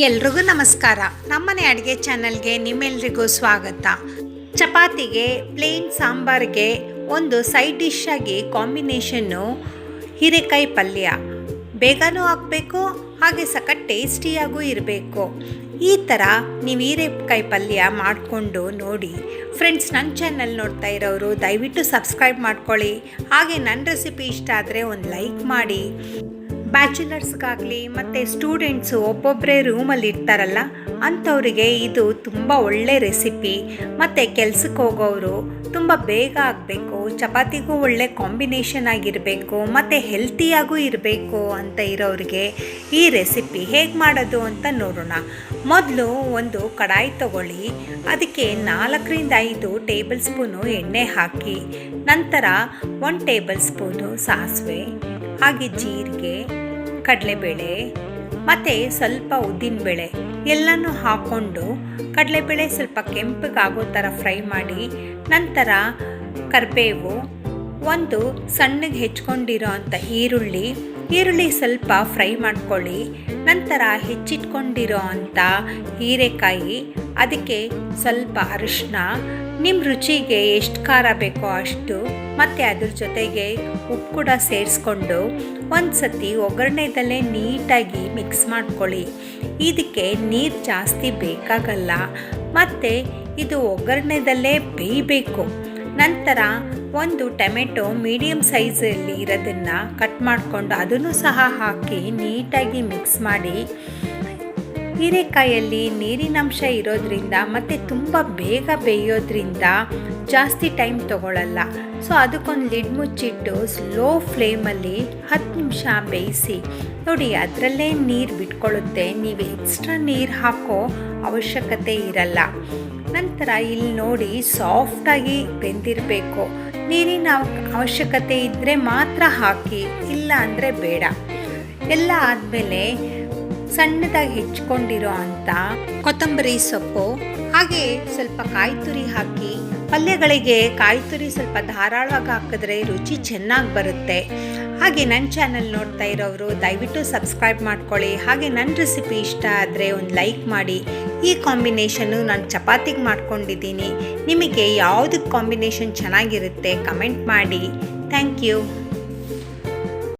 ಎಲ್ರಿಗೂ ನಮಸ್ಕಾರ. ನಮ್ಮನೆ ಅಡುಗೆ ಚಾನಲ್ಗೆ ನಿಮ್ಮೆಲ್ರಿಗೂ ಸ್ವಾಗತ. ಚಪಾತಿಗೆ, ಪ್ಲೇನ್ ಸಾಂಬಾರಿಗೆ ಒಂದು ಸೈಡ್ ಡಿಶ್ ಆಗಿ ಕಾಂಬಿನೇಷನ್ನು ಹೀರೆಕಾಯಿ ಪಲ್ಯ. ಬೇಗನೂ ಆಗಬೇಕು, ಹಾಗೆ ಸಖತ್ ಟೇಸ್ಟಿಯಾಗೂ ಇರಬೇಕು. ಈ ಥರ ನೀವು ಹೀರೆಕಾಯಿ ಪಲ್ಯ ಮಾಡಿಕೊಂಡು ನೋಡಿ. ಫ್ರೆಂಡ್ಸ್, ನನ್ನ ಚಾನಲ್ ನೋಡ್ತಾ ಇರೋರು ದಯವಿಟ್ಟು ಸಬ್ಸ್ಕ್ರೈಬ್ ಮಾಡ್ಕೊಳ್ಳಿ. ಹಾಗೆ ನನ್ನ ರೆಸಿಪಿ ಇಷ್ಟ ಆದರೆ ಒಂದು ಲೈಕ್ ಮಾಡಿ. ಬ್ಯಾಚುಲರ್ಸ್ಗಾಗಲಿ ಮತ್ತು ಸ್ಟೂಡೆಂಟ್ಸು ಒಬ್ಬೊಬ್ಬರೇ ರೂಮಲ್ಲಿ ಇರ್ತಾರಲ್ಲ ಅಂಥವರಿಗೆ ಇದು ತುಂಬ ಒಳ್ಳೆ ರೆಸಿಪಿ. ಮತ್ತು ಕೆಲ್ಸಕ್ಕೆ ಹೋಗೋರು ತುಂಬ ಬೇಗ ಆಗಬೇಕು, ಚಪಾತಿಗೂ ಒಳ್ಳೆ ಕಾಂಬಿನೇಷನ್ ಆಗಿರಬೇಕು ಮತ್ತು ಹೆಲ್ತಿಯಾಗೂ ಇರಬೇಕು ಅಂತ ಇರೋರಿಗೆ ಈ ರೆಸಿಪಿ ಹೇಗೆ ಮಾಡೋದು ಅಂತ ನೋಡೋಣ. ಮೊದಲು ಒಂದು ಕಡಾಯಿ ತಗೊಳ್ಳಿ, ಅದಕ್ಕೆ 4-5 ಟೇಬಲ್ ಸ್ಪೂನು ಎಣ್ಣೆ ಹಾಕಿ, ನಂತರ 1 ಟೇಬಲ್ ಸ್ಪೂನು ಸಾಸಿವೆ, ಹಾಗೆ ಜೀರಿಗೆ, ಕಡಲೆಬೇಳೆ ಮತ್ತು ಸ್ವಲ್ಪ ಉದ್ದಿನಬೇಳೆ ಎಲ್ಲನೂ ಹಾಕ್ಕೊಂಡು ಕಡಲೆಬೇಳೆ ಸ್ವಲ್ಪ ಕೆಂಪಗಾಗೋ ಥರ ಫ್ರೈ ಮಾಡಿ, ನಂತರ ಕರಿಬೇವು, ಒಂದು ಸಣ್ಣಗೆ ಹೆಚ್ಕೊಂಡಿರೋ ಅಂಥ ಈರುಳ್ಳಿ ಸ್ವಲ್ಪ ಫ್ರೈ ಮಾಡ್ಕೊಳ್ಳಿ, ನಂತರ ಹೆಚ್ಚಿಟ್ಕೊಂಡಿರೋ ಅಂಥ ಹೀರೆಕಾಯಿ, ಅದಕ್ಕೆ ಸ್ವಲ್ಪ ಅರಿಶಿನ, ನಿಮ್ಮ ರುಚಿಗೆ ಎಷ್ಟು ಖಾರ ಬೇಕೋ ಅಷ್ಟು, ಮತ್ತು ಅದ್ರ ಜೊತೆಗೆ ಉಪ್ಪು ಕೂಡ ಸೇರಿಸ್ಕೊಂಡು ಒಂದು ಸತಿ ಒಗ್ಗರಣೆದಲ್ಲೇ ನೀಟಾಗಿ ಮಿಕ್ಸ್ ಮಾಡ್ಕೊಳ್ಳಿ. ಇದಕ್ಕೆ ನೀರು ಜಾಸ್ತಿ ಬೇಕಾಗಲ್ಲ ಮತ್ತು ಇದು ಒಗ್ಗರಣೆದಲ್ಲೇ ಬೇಯಬೇಕು. ನಂತರ ಒಂದು ಟೊಮೆಟೊ ಮೀಡಿಯಮ್ ಸೈಜಲ್ಲಿ ಇರೋದನ್ನು ಕಟ್ ಮಾಡಿಕೊಂಡು ಅದನ್ನು ಸಹ ಹಾಕಿ ನೀಟಾಗಿ ಮಿಕ್ಸ್ ಮಾಡಿ. ಹೀರೆಕಾಯಲ್ಲಿ ನೀರಿನಂಶ ಇರೋದ್ರಿಂದ ಮತ್ತು ತುಂಬ ಬೇಗ ಬೇಯೋದ್ರಿಂದ ಜಾಸ್ತಿ ಟೈಮ್ ತೊಗೊಳ್ಳಲ್ಲ. ಸೊ ಅದಕ್ಕೊಂದು ಲಿಡ್ ಮುಚ್ಚಿಟ್ಟು ಸ್ಲೋ ಫ್ಲೇಮಲ್ಲಿ 10 ನಿಮಿಷ ಬೇಯಿಸಿ. ನೋಡಿ, ಅದರಲ್ಲೇ ನೀರು ಬಿಟ್ಕೊಳ್ಳುತ್ತೆ, ನೀವು ಎಕ್ಸ್ಟ್ರಾ ನೀರು ಹಾಕೋ ಅವಶ್ಯಕತೆ ಇರಲ್ಲ. ನಂತರ ಇಲ್ಲಿ ನೋಡಿ ಸಾಫ್ಟಾಗಿ ಬೆಂದಿರಬೇಕು. ನೀರಿನ ಅವಶ್ಯಕತೆ ಇದ್ದರೆ ಮಾತ್ರ ಹಾಕಿ, ಇಲ್ಲ ಅಂದರೆ ಬೇಡ. ಎಲ್ಲ ಆದಮೇಲೆ ಸಣ್ಣದಾಗಿ ಹೆಚ್ಕೊಂಡಿರೋ ಅಂಥ ಕೊತ್ತಂಬರಿ ಸೊಪ್ಪು, ಹಾಗೆ ಸ್ವಲ್ಪ ಕಾಯಿ ತುರಿ ಹಾಕಿ. ಪಲ್ಯಗಳಿಗೆ ಕಾಯಿ ತುರಿ ಸ್ವಲ್ಪ ಧಾರಾಳವಾಗಿ ಹಾಕಿದ್ರೆ ರುಚಿ ಚೆನ್ನಾಗಿ ಬರುತ್ತೆ. ಹಾಗೆ ನನ್ನ ಚಾನಲ್ ನೋಡ್ತಾ ಇರೋರು ದಯವಿಟ್ಟು ಸಬ್ಸ್ಕ್ರೈಬ್ ಮಾಡ್ಕೊಳ್ಳಿ. ಹಾಗೆ ನನ್ನ ರೆಸಿಪಿ ಇಷ್ಟ ಆದರೆ ಒಂದು ಲೈಕ್ ಮಾಡಿ. ಈ ಕಾಂಬಿನೇಷನ್ನು ನಾನು ಚಪಾತಿಗೆ ಮಾಡ್ಕೊಂಡಿದ್ದೀನಿ. ನಿಮಗೆ ಯಾವುದಕ್ಕೆ ಕಾಂಬಿನೇಷನ್ ಚೆನ್ನಾಗಿರುತ್ತೆ ಕಮೆಂಟ್ ಮಾಡಿ. Thank you.